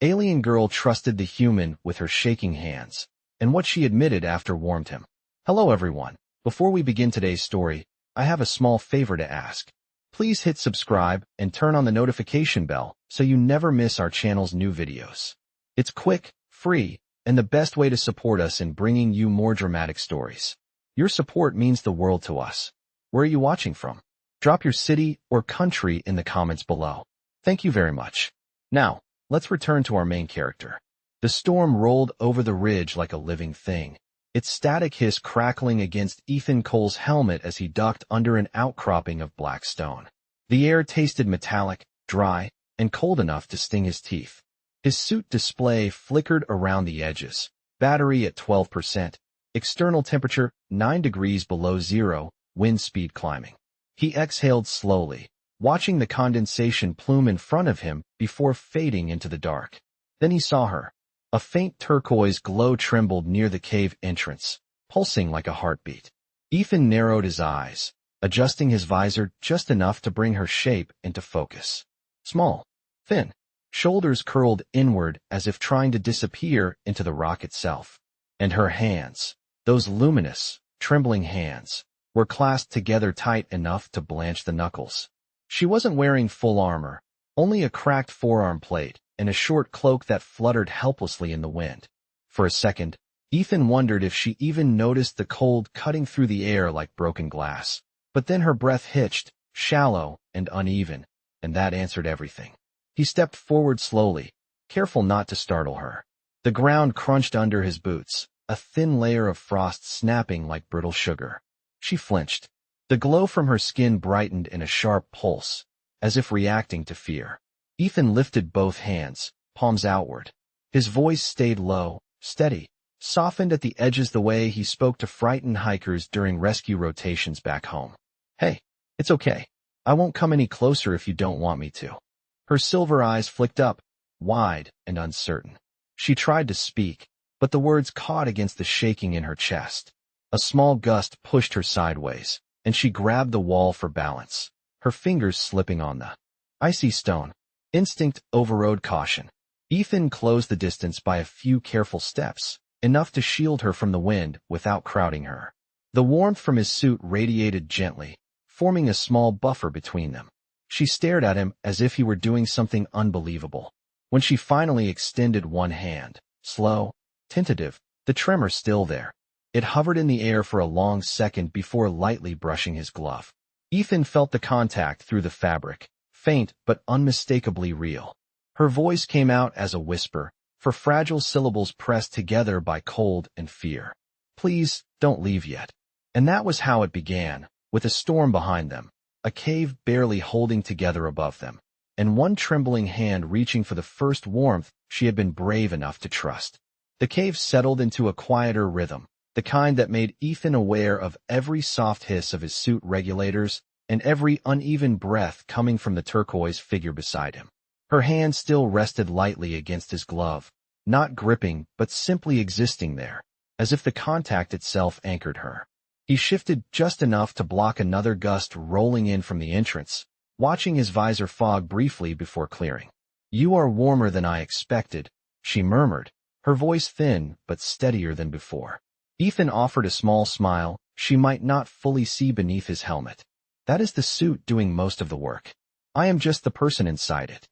Alien girl trusted the human with her shaking hands, and what she admitted after warmed him. Hello everyone. Before we begin today's story, I have a small favor to ask. Please hit subscribe and turn on the notification bell so you never miss our channel's new videos. It's quick, free, and the best way to support us in bringing you more dramatic stories. Your support means the world to us. Where are you watching from? Drop your city or country in the comments below. Thank you very much. Now, let's return to our main character. The storm rolled over the ridge like a living thing, its static hiss crackling against Ethan Cole's helmet as he ducked under an outcropping of black stone. The air tasted metallic, dry, and cold enough to sting his teeth. His suit display flickered around the edges, battery at 12%, external temperature 9 degrees below zero, wind speed climbing. He exhaled slowly, watching the condensation plume in front of him before fading into the dark. Then he saw her. A faint turquoise glow trembled near the cave entrance, pulsing like a heartbeat. Ethan narrowed his eyes, adjusting his visor just enough to bring her shape into focus. Small, thin, shoulders curled inward as if trying to disappear into the rock itself. And her hands, those luminous, trembling hands, were clasped together tight enough to blanch the knuckles. She wasn't wearing full armor, only a cracked forearm plate and a short cloak that fluttered helplessly in the wind. For a second, Ethan wondered if she even noticed the cold cutting through the air like broken glass. But then her breath hitched, shallow and uneven, and that answered everything. He stepped forward slowly, careful not to startle her. The ground crunched under his boots, a thin layer of frost snapping like brittle sugar. She flinched. The glow from her skin brightened in a sharp pulse, as if reacting to fear. Ethan lifted both hands, palms outward. His voice stayed low, steady, softened at the edges the way he spoke to frightened hikers during rescue rotations back home. Hey, it's okay. I won't come any closer if you don't want me to. Her silver eyes flicked up, wide and uncertain. She tried to speak, but the words caught against the shaking in her chest. A small gust pushed her sideways, and she grabbed the wall for balance, her fingers slipping on the icy stone. Instinct overrode caution. Ethan closed the distance by a few careful steps, enough to shield her from the wind without crowding her. The warmth from his suit radiated gently, forming a small buffer between them. She stared at him as if he were doing something unbelievable. When she finally extended one hand, slow, tentative, the tremor still there, it hovered in the air for a long second before lightly brushing his glove. Ethan felt the contact through the fabric, faint but unmistakably real. Her voice came out as a whisper, for fragile syllables pressed together by cold and fear. Please, don't leave yet. And that was how it began, with a storm behind them, a cave barely holding together above them, and one trembling hand reaching for the first warmth she had been brave enough to trust. The cave settled into a quieter rhythm, the kind that made Ethan aware of every soft hiss of his suit regulators and every uneven breath coming from the turquoise figure beside him. Her hand still rested lightly against his glove, not gripping but simply existing there, as if the contact itself anchored her. He shifted just enough to block another gust rolling in from the entrance, watching his visor fog briefly before clearing. You are warmer than I expected, she murmured, her voice thin but steadier than before. Ethan offered a small smile she might not fully see beneath his helmet. That is the suit doing most of the work. I am just the person inside it.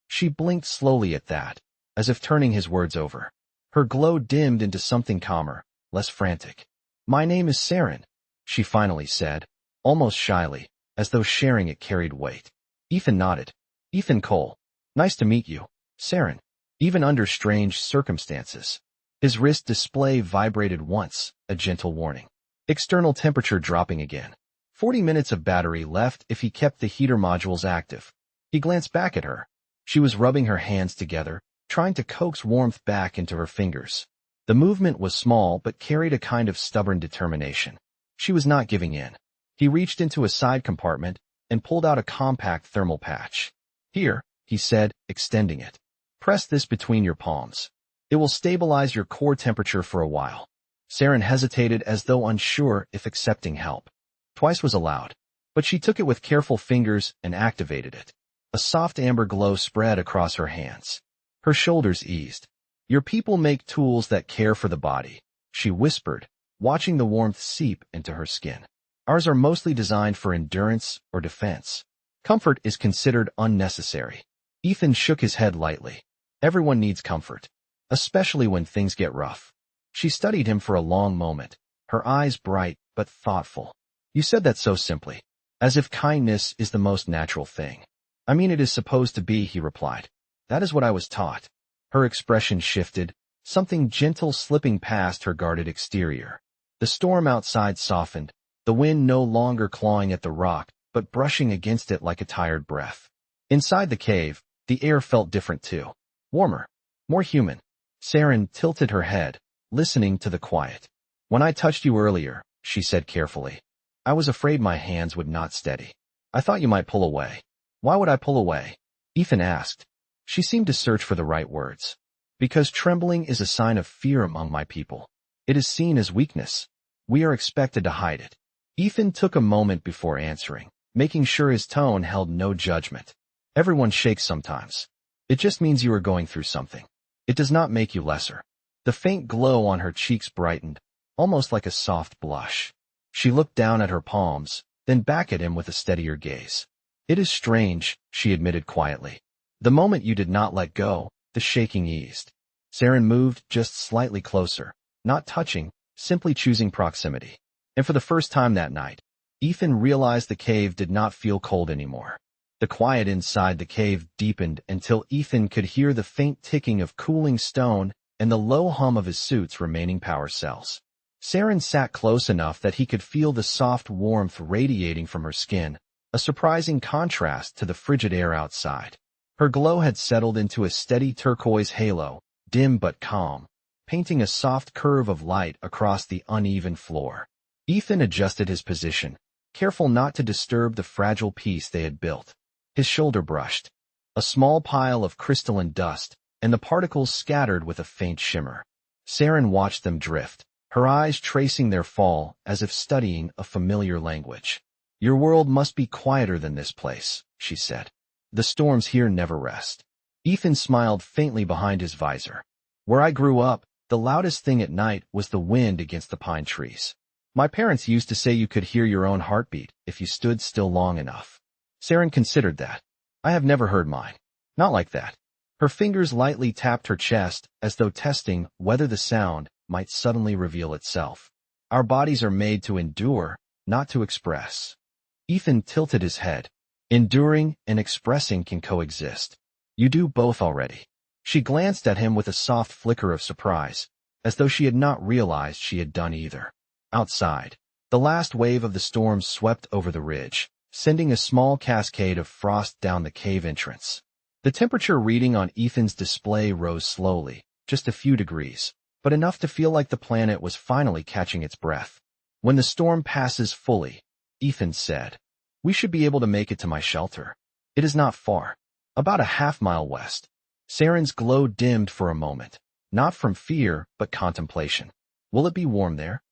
She blinked slowly at that, as if turning his words over. Her glow dimmed into something calmer, less frantic. My name is Saren, she finally said, almost shyly, as though sharing it carried weight. Ethan nodded. Ethan Cole. Nice to meet you, Saren. Even under strange circumstances. His wrist display vibrated once, a gentle warning. External temperature dropping again. 40 minutes of battery left if he kept the heater modules active. He glanced back at her. She was rubbing her hands together, trying to coax warmth back into her fingers. The movement was small but carried a kind of stubborn determination. She was not giving in. He reached into a side compartment and pulled out a compact thermal patch. Here, he said, extending it. Press this between your palms. It will stabilize your core temperature for a while. Saren hesitated as though unsure if accepting help. Twice was allowed, but she took it with careful fingers and activated it. A soft amber glow spread across her hands. Her shoulders eased. Your people make tools that care for the body, she whispered, watching the warmth seep into her skin. Ours are mostly designed for endurance or defense. Comfort is considered unnecessary. Ethan shook his head lightly. Everyone needs comfort, especially when things get rough. She studied him for a long moment, her eyes bright but thoughtful. You said that so simply, as if kindness is the most natural thing. I mean, it is supposed to be, he replied. That is what I was taught. Her expression shifted, something gentle slipping past her guarded exterior. The storm outside softened, the wind no longer clawing at the rock, but brushing against it like a tired breath. Inside the cave, the air felt different too. Warmer, more human. Saren tilted her head, listening to the quiet. When I touched you earlier, she said carefully, I was afraid my hands would not steady. I thought you might pull away. Why would I pull away? Ethan asked. She seemed to search for the right words. Because trembling is a sign of fear among my people. It is seen as weakness. We are expected to hide it. Ethan took a moment before answering, making sure his tone held no judgment. Everyone shakes sometimes. It just means you are going through something. It does not make you lesser. The faint glow on her cheeks brightened, almost like a soft blush. She looked down at her palms, then back at him with a steadier gaze. It is strange, she admitted quietly. The moment you did not let go, the shaking eased. Saren moved just slightly closer, not touching, simply choosing proximity. And for the first time that night, Ethan realized the cave did not feel cold anymore. The quiet inside the cave deepened until Ethan could hear the faint ticking of cooling stone and the low hum of his suit's remaining power cells. Saren sat close enough that he could feel the soft warmth radiating from her skin, a surprising contrast to the frigid air outside. Her glow had settled into a steady turquoise halo, dim but calm, painting a soft curve of light across the uneven floor. Ethan adjusted his position, careful not to disturb the fragile peace they had built. His shoulder brushed. A small pile of crystalline dust, and the particles scattered with a faint shimmer. Saren watched them drift, her eyes tracing their fall as if studying a familiar language. Your world must be quieter than this place, she said. The storms here never rest. Ethan smiled faintly behind his visor. Where I grew up, the loudest thing at night was the wind against the pine trees. My parents used to say you could hear your own heartbeat if you stood still long enough. Saren considered that. I have never heard mine. Not like that. Her fingers lightly tapped her chest as though testing whether the sound might suddenly reveal itself. Our bodies are made to endure, not to express. Ethan tilted his head. Enduring and expressing can coexist. You do both already. She glanced at him with a soft flicker of surprise, as though she had not realized she had done either. Outside, the last wave of the storm swept over the ridge, sending a small cascade of frost down the cave entrance. The temperature reading on Ethan's display rose slowly, just a few degrees, but enough to feel like the planet was finally catching its breath. When the storm passes fully, Ethan said, we should be able to make it to my shelter. It is not far, about a half-mile west. Saren's glow dimmed for a moment, not from fear, but contemplation. Will it be warm there?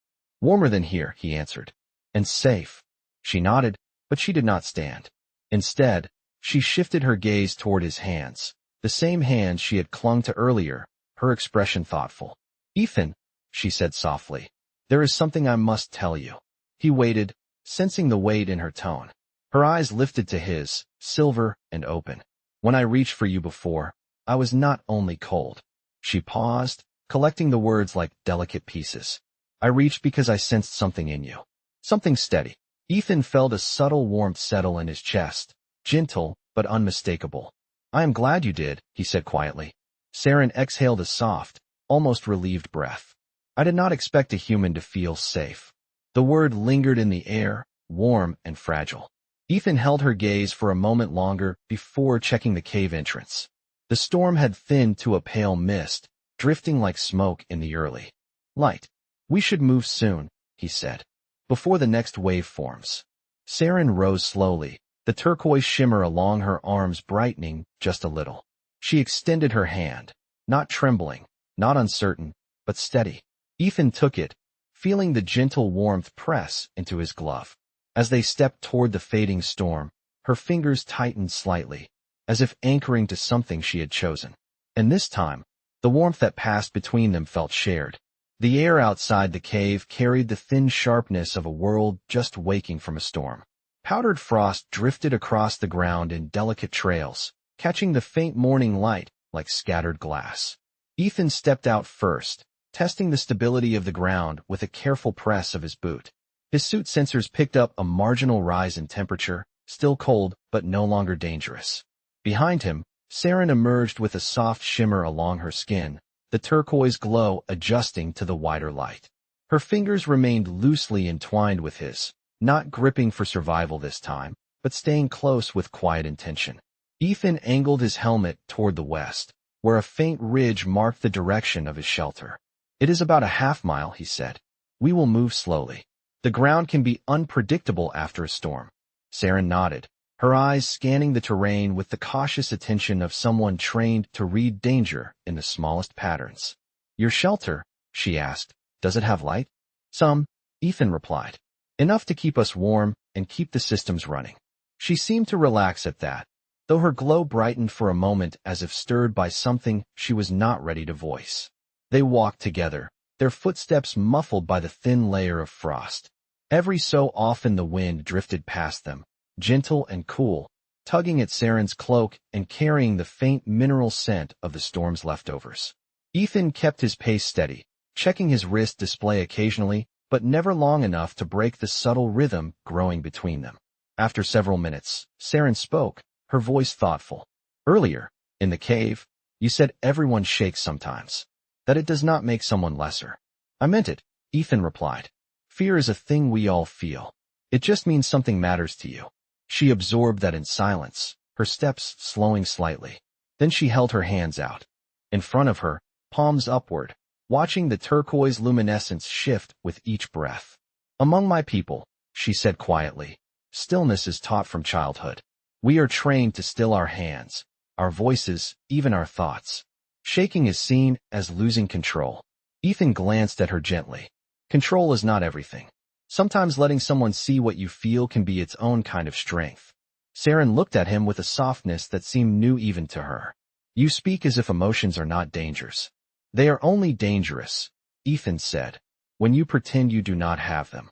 Warmer than here, he answered. And safe. She nodded, but she did not stand. Instead, she shifted her gaze toward his hands, the same hands she had clung to earlier, her expression thoughtful. Ethan, she said softly, there is something I must tell you. He waited, sensing the weight in her tone. Her eyes lifted to his, silver and open. When I reached for you before, I was not only cold. She paused, collecting the words like delicate pieces. I reached because I sensed something in you. Something steady. Ethan felt a subtle warmth settle in his chest, gentle but unmistakable. I am glad you did, he said quietly. Saren exhaled a soft, almost relieved breath. I did not expect a human to feel safe. The word lingered in the air, warm and fragile. Ethan held her gaze for a moment longer before checking the cave entrance. The storm had thinned to a pale mist, drifting like smoke in the early light. We should move soon, he said, before the next wave forms. Saren rose slowly, the turquoise shimmer along her arms brightening just a little. She extended her hand, not trembling, not uncertain, but steady. Ethan took it, feeling the gentle warmth press into his glove. As they stepped toward the fading storm, her fingers tightened slightly, as if anchoring to something she had chosen. And this time, the warmth that passed between them felt shared. The air outside the cave carried the thin sharpness of a world just waking from a storm. Powdered frost drifted across the ground in delicate trails, catching the faint morning light like scattered glass. Ethan stepped out first, testing the stability of the ground with a careful press of his boot. His suit sensors picked up a marginal rise in temperature, still cold but no longer dangerous. Behind him, Saren emerged with a soft shimmer along her skin, the turquoise glow adjusting to the wider light. Her fingers remained loosely entwined with his, not gripping for survival this time, but staying close with quiet intention. Ethan angled his helmet toward the west, where a faint ridge marked the direction of his shelter. "It is about a half-mile," he said. "We will move slowly. The ground can be unpredictable after a storm." Saren nodded, her eyes scanning the terrain with the cautious attention of someone trained to read danger in the smallest patterns. "Your shelter?" she asked. "Does it have light?" "Some," Ethan replied. "Enough to keep us warm and keep the systems running." She seemed to relax at that, though her glow brightened for a moment as if stirred by something she was not ready to voice. They walked together, their footsteps muffled by the thin layer of frost. Every so often the wind drifted past them, gentle and cool, tugging at Saren's cloak and carrying the faint mineral scent of the storm's leftovers. Ethan kept his pace steady, checking his wrist display occasionally, but never long enough to break the subtle rhythm growing between them. After several minutes, Saren spoke, her voice thoughtful. "Earlier, in the cave, you said everyone shakes sometimes, that it does not make someone lesser." "I meant it," Ethan replied. "Fear is a thing we all feel. It just means something matters to you." She absorbed that in silence, her steps slowing slightly. Then she held her hands out. In front of her, palms upward, watching the turquoise luminescence shift with each breath. "Among my people," she said quietly, "stillness is taught from childhood. We are trained to still our hands, our voices, even our thoughts. Shaking is seen as losing control." Ethan glanced at her gently. "Control is not everything. Sometimes letting someone see what you feel can be its own kind of strength." Saren looked at him with a softness that seemed new even to her. "You speak as if emotions are not dangers." "They are only dangerous," Ethan said, "when you pretend you do not have them."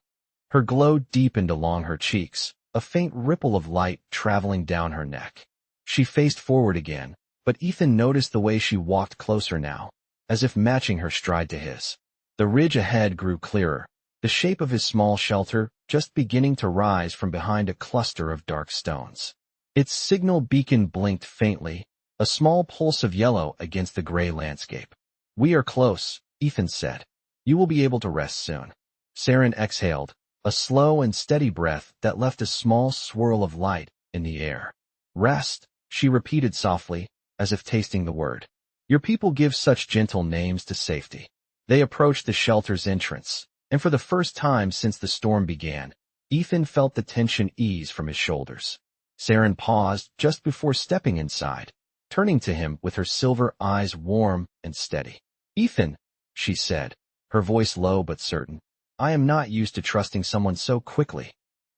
Her glow deepened along her cheeks, a faint ripple of light traveling down her neck. She faced forward again, but Ethan noticed the way she walked closer now, as if matching her stride to his. The ridge ahead grew clearer, the shape of his small shelter just beginning to rise from behind a cluster of dark stones. Its signal beacon blinked faintly, a small pulse of yellow against the gray landscape. "We are close," Ethan said. "You will be able to rest soon." Saren exhaled, a slow and steady breath that left a small swirl of light in the air. "Rest," she repeated softly, as if tasting the word. "Your people give such gentle names to safety." They approached the shelter's entrance, and for the first time since the storm began, Ethan felt the tension ease from his shoulders. Saren paused just before stepping inside, turning to him with her silver eyes warm and steady. "Ethan," she said, her voice low but certain, "I am not used to trusting someone so quickly."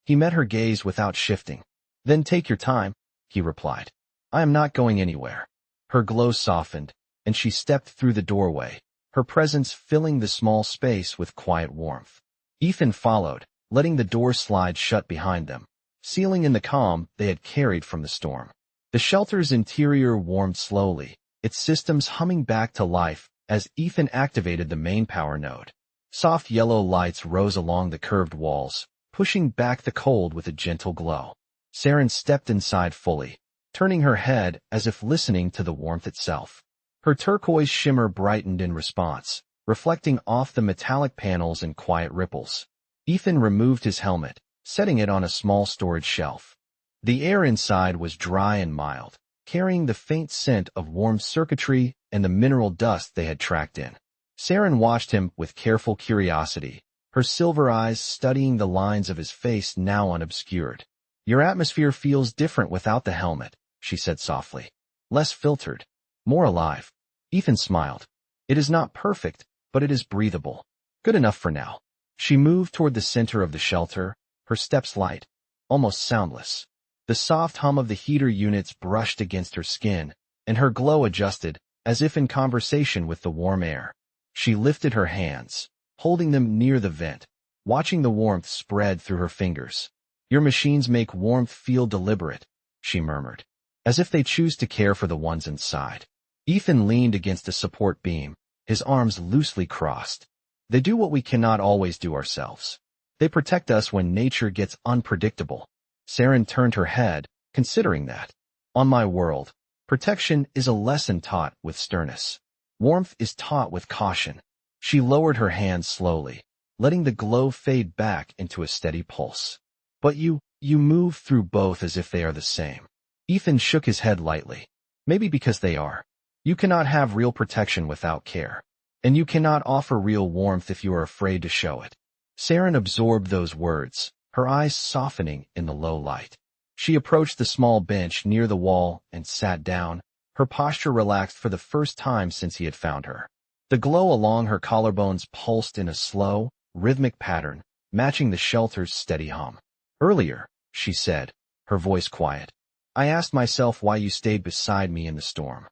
He met her gaze without shifting. "Then take your time," he replied. "I am not going anywhere." Her glow softened, and she stepped through the doorway, her presence filling the small space with quiet warmth. Ethan followed, letting the door slide shut behind them, sealing in the calm they had carried from the storm. The shelter's interior warmed slowly, its systems humming back to life as Ethan activated the main power node. Soft yellow lights rose along the curved walls, pushing back the cold with a gentle glow. Saren stepped inside fully, turning her head as if listening to the warmth itself. Her turquoise shimmer brightened in response, reflecting off the metallic panels in quiet ripples. Ethan removed his helmet, setting it on a small storage shelf. The air inside was dry and mild, carrying the faint scent of warm circuitry and the mineral dust they had tracked in. Saren watched him with careful curiosity, her silver eyes studying the lines of his face now unobscured. "Your atmosphere feels different without the helmet," she said softly. "Less filtered, more alive." Ethan smiled. "It is not perfect, but it is breathable. Good enough for now." She moved toward the center of the shelter, her steps light, almost soundless. The soft hum of the heater units brushed against her skin, and her glow adjusted as if in conversation with the warm air. She lifted her hands, holding them near the vent, watching the warmth spread through her fingers. "Your machines make warmth feel deliberate," she murmured, "as if they choose to care for the ones inside." Ethan leaned against a support beam, his arms loosely crossed. "They do what we cannot always do ourselves. They protect us when nature gets unpredictable." Saren turned her head, considering that. "On my world, protection is a lesson taught with sternness. Warmth is taught with caution." She lowered her hands slowly, letting the glow fade back into a steady pulse. "But you move through both as if they are the same." Ethan shook his head lightly. "Maybe because they are. You cannot have real protection without care. And you cannot offer real warmth if you are afraid to show it." Saren absorbed those words, her eyes softening in the low light. She approached the small bench near the wall and sat down, her posture relaxed for the first time since he had found her. The glow along her collarbones pulsed in a slow, rhythmic pattern, matching the shelter's steady hum. "Earlier," she said, her voice quiet, "I asked myself why you stayed beside me in the storm."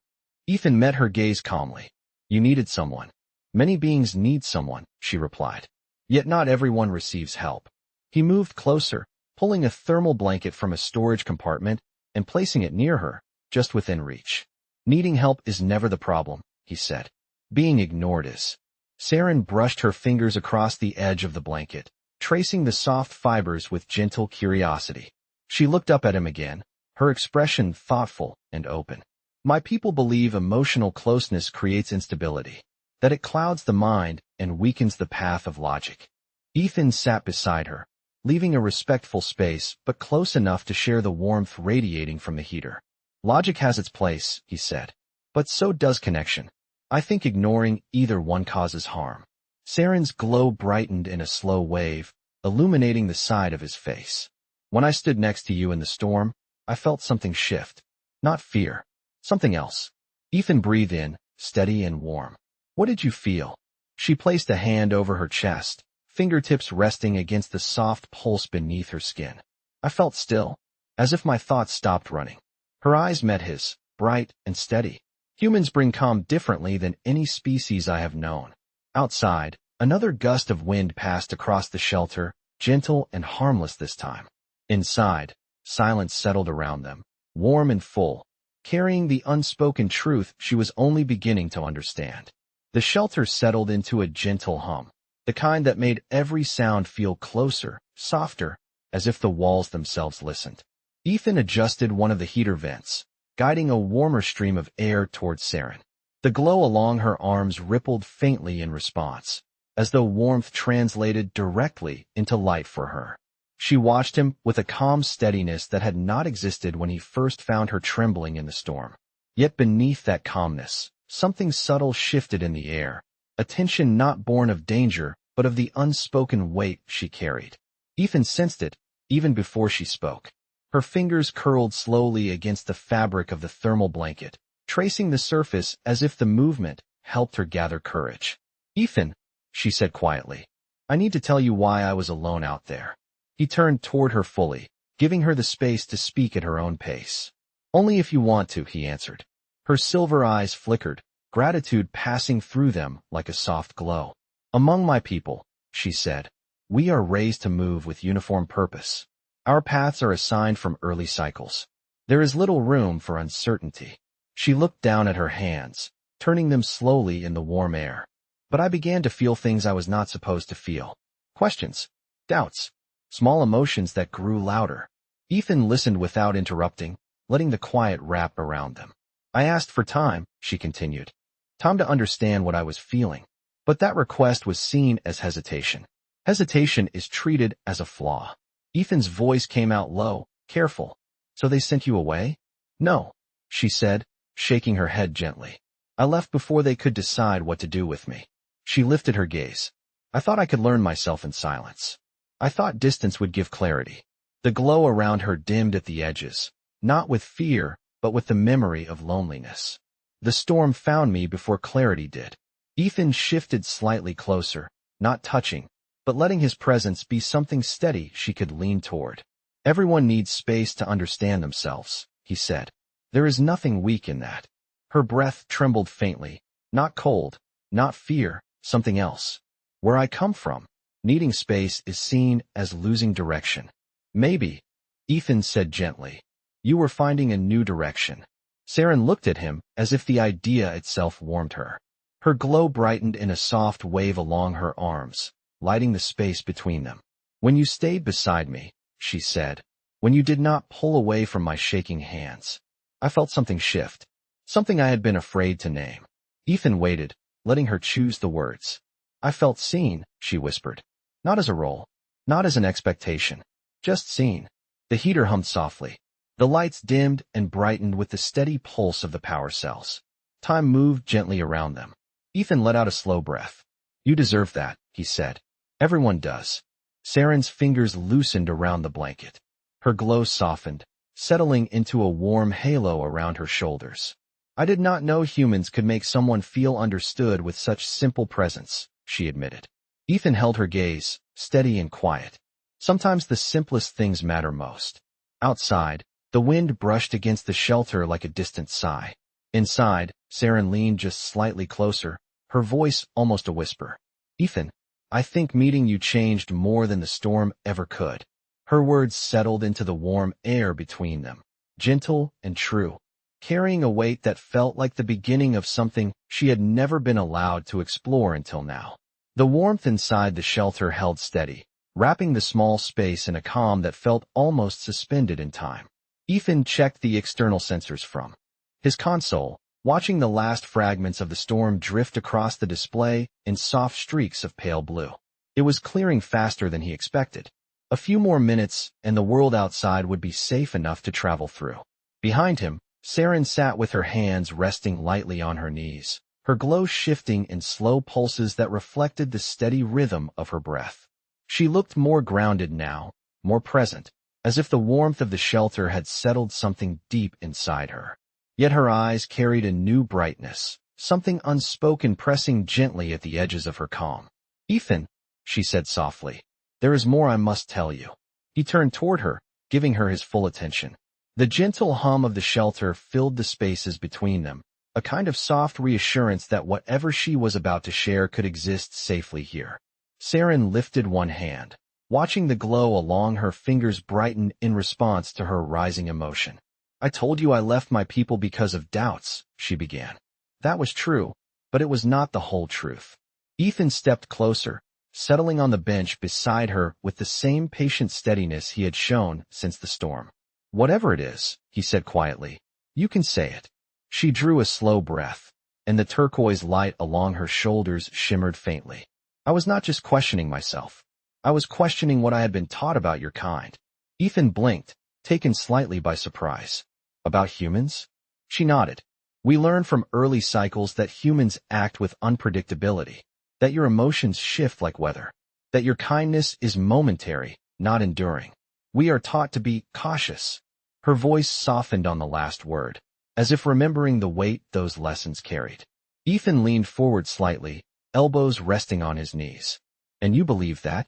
Ethan met her gaze calmly. "You needed someone. Many beings need someone," she replied. "Yet not everyone receives help." He moved closer, pulling a thermal blanket from a storage compartment and placing it near her, just within reach. "Needing help is never the problem," he said. "Being ignored is." Saren brushed her fingers across the edge of the blanket, tracing the soft fibers with gentle curiosity. She looked up at him again, her expression thoughtful and open. "My people believe emotional closeness creates instability, that it clouds the mind and weakens the path of logic." Ethan sat beside her, leaving a respectful space but close enough to share the warmth radiating from the heater. "Logic has its place," he said, "but so does connection. I think ignoring either one causes harm." Saren's glow brightened in a slow wave, illuminating the side of his face. "When I stood next to you in the storm, I felt something shift. Not fear. Something else." Ethan breathed in, steady and warm. "What did you feel?" She placed a hand over her chest, fingertips resting against the soft pulse beneath her skin. "I felt still, as if my thoughts stopped running." Her eyes met his, bright and steady. "Humans bring calm differently than any species I have known." Outside, another gust of wind passed across the shelter, gentle and harmless this time. Inside, silence settled around them, warm and full, carrying the unspoken truth she was only beginning to understand. The shelter settled into a gentle hum, the kind that made every sound feel closer, softer, as if the walls themselves listened. Ethan adjusted one of the heater vents, guiding a warmer stream of air towards Saren. The glow along her arms rippled faintly in response, as though warmth translated directly into light for her. She watched him with a calm steadiness that had not existed when he first found her trembling in the storm. Yet beneath that calmness, something subtle shifted in the air, a tension not born of danger, but of the unspoken weight she carried. Ethan sensed it, even before she spoke. Her fingers curled slowly against the fabric of the thermal blanket, tracing the surface as if the movement helped her gather courage. "Ethan," she said quietly, "I need to tell you why I was alone out there." He turned toward her fully, giving her the space to speak at her own pace. "Only if you want to," he answered. Her silver eyes flickered, gratitude passing through them like a soft glow. "Among my people," she said, "we are raised to move with uniform purpose. Our paths are assigned from early cycles. There is little room for uncertainty." She looked down at her hands, turning them slowly in the warm air. "But I began to feel things I was not supposed to feel. Questions, doubts, small emotions that grew louder." Ethan listened without interrupting, letting the quiet wrap around them. "I asked for time," she continued. "Time to understand what I was feeling. But that request was seen as hesitation. Hesitation is treated as a flaw." Ethan's voice came out low, careful. "So they sent you away?" "No," she said, shaking her head gently. "I left before they could decide what to do with me." She lifted her gaze. "I thought I could learn myself in silence. I thought distance would give clarity." The glow around her dimmed at the edges, not with fear, but with the memory of loneliness. "The storm found me before clarity did." Ethan shifted slightly closer, not touching, but letting his presence be something steady she could lean toward. "Everyone needs space to understand themselves," he said. "There is nothing weak in that." Her breath trembled faintly. Not cold, not fear, something else. Where I come from, needing space is seen as losing direction. Maybe, Ethan said gently. You were finding a new direction. Saren looked at him as if the idea itself warmed her. Her glow brightened in a soft wave along her arms, lighting the space between them. When you stayed beside me, she said, when you did not pull away from my shaking hands, I felt something shift, something I had been afraid to name. Ethan waited, letting her choose the words. I felt seen, she whispered. Not as a role, not as an expectation, just seen. The heater hummed softly. The lights dimmed and brightened with the steady pulse of the power cells. Time moved gently around them. Ethan let out a slow breath. You deserve that, he said. Everyone does. Saren's fingers loosened around the blanket. Her glow softened, settling into a warm halo around her shoulders. I did not know humans could make someone feel understood with such simple presence, she admitted. Ethan held her gaze, steady and quiet. Sometimes the simplest things matter most. Outside, the wind brushed against the shelter like a distant sigh. Inside, Saren leaned just slightly closer, her voice almost a whisper. Ethan, I think meeting you changed more than the storm ever could. Her words settled into the warm air between them, gentle and true, carrying a weight that felt like the beginning of something she had never been allowed to explore until now. The warmth inside the shelter held steady, wrapping the small space in a calm that felt almost suspended in time. Ethan checked the external sensors from his console, watching the last fragments of the storm drift across the display in soft streaks of pale blue. It was clearing faster than he expected. A few more minutes, and the world outside would be safe enough to travel through. Behind him, Saren sat with her hands resting lightly on her knees, her glow shifting in slow pulses that reflected the steady rhythm of her breath. She looked more grounded now, more present, as if the warmth of the shelter had settled something deep inside her. Yet her eyes carried a new brightness, something unspoken pressing gently at the edges of her calm. Ethan, she said softly, there is more I must tell you. He turned toward her, giving her his full attention. The gentle hum of the shelter filled the spaces between them, a kind of soft reassurance that whatever she was about to share could exist safely here. Saren lifted one hand, watching the glow along her fingers brighten in response to her rising emotion. I told you I left my people because of doubts, she began. That was true, but it was not the whole truth. Ethan stepped closer, settling on the bench beside her with the same patient steadiness he had shown since the storm. Whatever it is, he said quietly, you can say it. She drew a slow breath, and the turquoise light along her shoulders shimmered faintly. I was not just questioning myself. I was questioning what I had been taught about your kind. Ethan blinked, taken slightly by surprise. About humans? She nodded. We learn from early cycles that humans act with unpredictability, that your emotions shift like weather, that your kindness is momentary, not enduring. We are taught to be cautious. Her voice softened on the last word, as if remembering the weight those lessons carried. Ethan leaned forward slightly, elbows resting on his knees. And you believe that?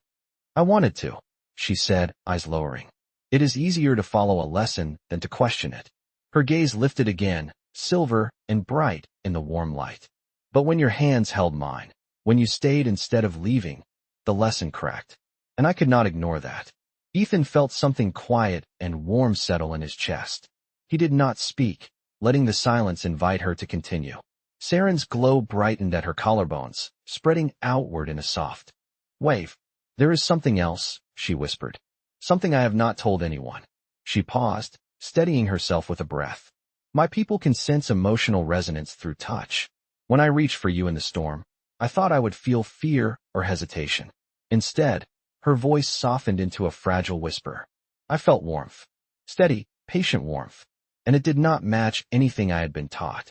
I wanted to, she said, eyes lowering. It is easier to follow a lesson than to question it. Her gaze lifted again, silver and bright in the warm light. But when your hands held mine, when you stayed instead of leaving, the lesson cracked. And I could not ignore that. Ethan felt something quiet and warm settle in his chest. He did not speak, letting the silence invite her to continue. Saren's glow brightened at her collarbones, spreading outward in a soft wave. There is something else, she whispered. Something I have not told anyone. She paused, steadying herself with a breath. My people can sense emotional resonance through touch. When I reached for you in the storm, I thought I would feel fear or hesitation. Instead, her voice softened into a fragile whisper. I felt warmth. Steady, patient warmth. And it did not match anything I had been taught.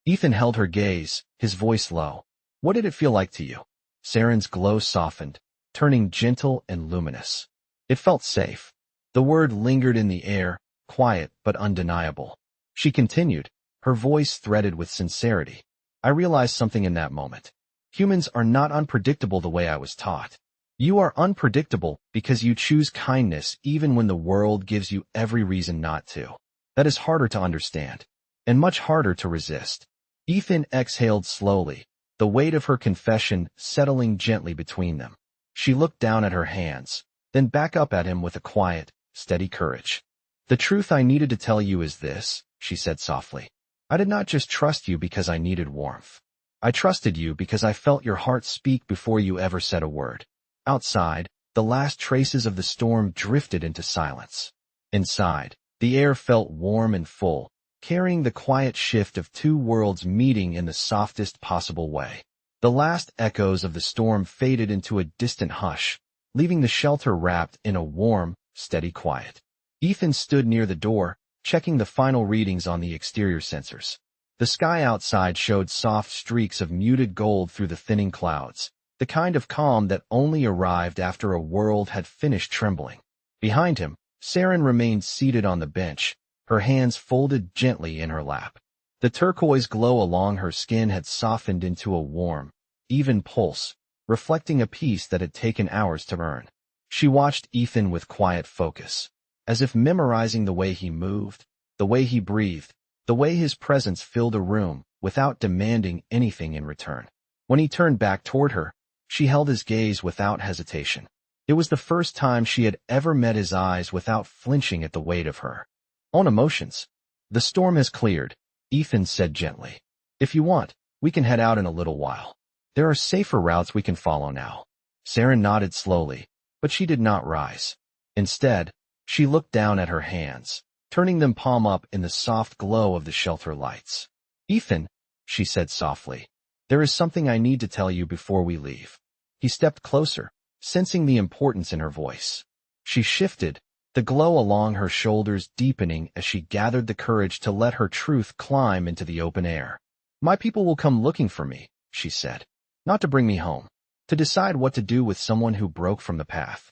Ethan held her gaze, his voice low. What did it feel like to you? Saren's glow softened, turning gentle and luminous. It felt safe. The word lingered in the air, quiet but undeniable. She continued, her voice threaded with sincerity. I realized something in that moment. Humans are not unpredictable the way I was taught. You are unpredictable because you choose kindness even when the world gives you every reason not to. That is harder to understand, and much harder to resist. Ethan exhaled slowly, the weight of her confession settling gently between them. She looked down at her hands, then back up at him with a quiet, steady courage. "The truth I needed to tell you is this," she said softly. "I did not just trust you because I needed warmth. I trusted you because I felt your heart speak before you ever said a word." Outside, the last traces of the storm drifted into silence. Inside, the air felt warm and full, carrying the quiet shift of two worlds meeting in the softest possible way. The last echoes of the storm faded into a distant hush, leaving the shelter wrapped in a warm, steady quiet. Ethan stood near the door, checking the final readings on the exterior sensors. The sky outside showed soft streaks of muted gold through the thinning clouds, the kind of calm that only arrived after a world had finished trembling. Behind him, Saren remained seated on the bench, her hands folded gently in her lap. The turquoise glow along her skin had softened into a warm, even pulse, reflecting a peace that had taken hours to earn. She watched Ethan with quiet focus, as if memorizing the way he moved, the way he breathed, the way his presence filled a room without demanding anything in return. When he turned back toward her, she held his gaze without hesitation. It was the first time she had ever met his eyes without flinching at the weight of her own emotions. "The storm has cleared," Ethan said gently. "If you want, we can head out in a little while. There are safer routes we can follow now." Saren nodded slowly, but she did not rise. Instead, she looked down at her hands, turning them palm up in the soft glow of the shelter lights. "Ethan," she said softly, "there is something I need to tell you before we leave." He stepped closer, sensing the importance in her voice. She shifted, the glow along her shoulders deepening as she gathered the courage to let her truth climb into the open air. "My people will come looking for me," she said. "Not to bring me home. To decide what to do with someone who broke from the path."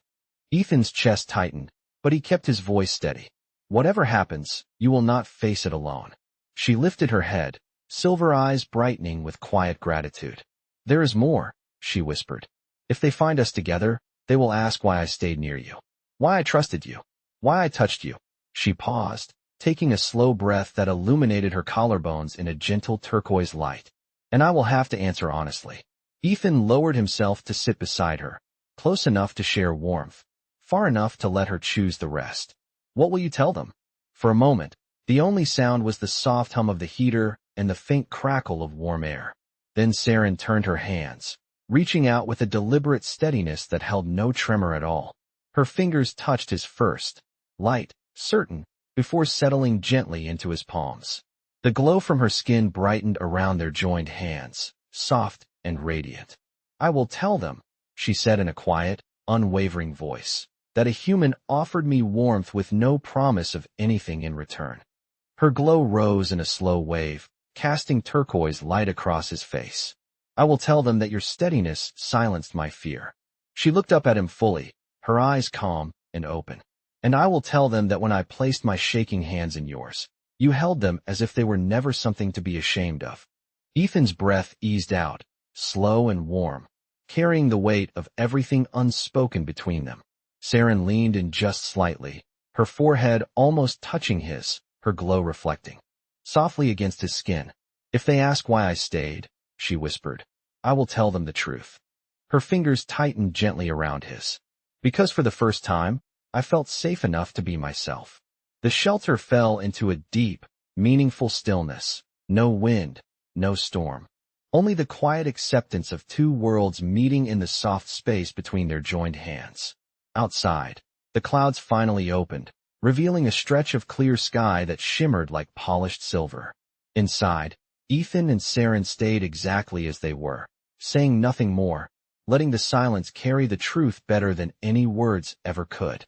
Ethan's chest tightened, but he kept his voice steady. "Whatever happens, you will not face it alone." She lifted her head, silver eyes brightening with quiet gratitude. "There is more," she whispered. "If they find us together, they will ask why I stayed near you. Why I trusted you. Why I touched you." She paused, taking a slow breath that illuminated her collarbones in a gentle turquoise light. "And I will have to answer honestly." Ethan lowered himself to sit beside her, close enough to share warmth, far enough to let her choose the rest. "What will you tell them?" For a moment, the only sound was the soft hum of the heater and the faint crackle of warm air. Then Saren turned her hands, reaching out with a deliberate steadiness that held no tremor at all. Her fingers touched his first, light, certain, before settling gently into his palms. The glow from her skin brightened around their joined hands, soft and radiant. "I will tell them," she said in a quiet, unwavering voice, "that a human offered me warmth with no promise of anything in return." Her glow rose in a slow wave, casting turquoise light across his face. "I will tell them that your steadiness silenced my fear." She looked up at him fully, her eyes calm and open. "And I will tell them that when I placed my shaking hands in yours, you held them as if they were never something to be ashamed of." Ethan's breath eased out, slow and warm, carrying the weight of everything unspoken between them. Saren leaned in just slightly, her forehead almost touching his, her glow reflecting softly against his skin. "If they ask why I stayed," she whispered, "I will tell them the truth." Her fingers tightened gently around his. "Because for the first time, I felt safe enough to be myself." The shelter fell into a deep, meaningful stillness. No wind, no storm. Only the quiet acceptance of two worlds meeting in the soft space between their joined hands. Outside, the clouds finally opened, revealing a stretch of clear sky that shimmered like polished silver. Inside, Ethan and Saren stayed exactly as they were, saying nothing more, letting the silence carry the truth better than any words ever could.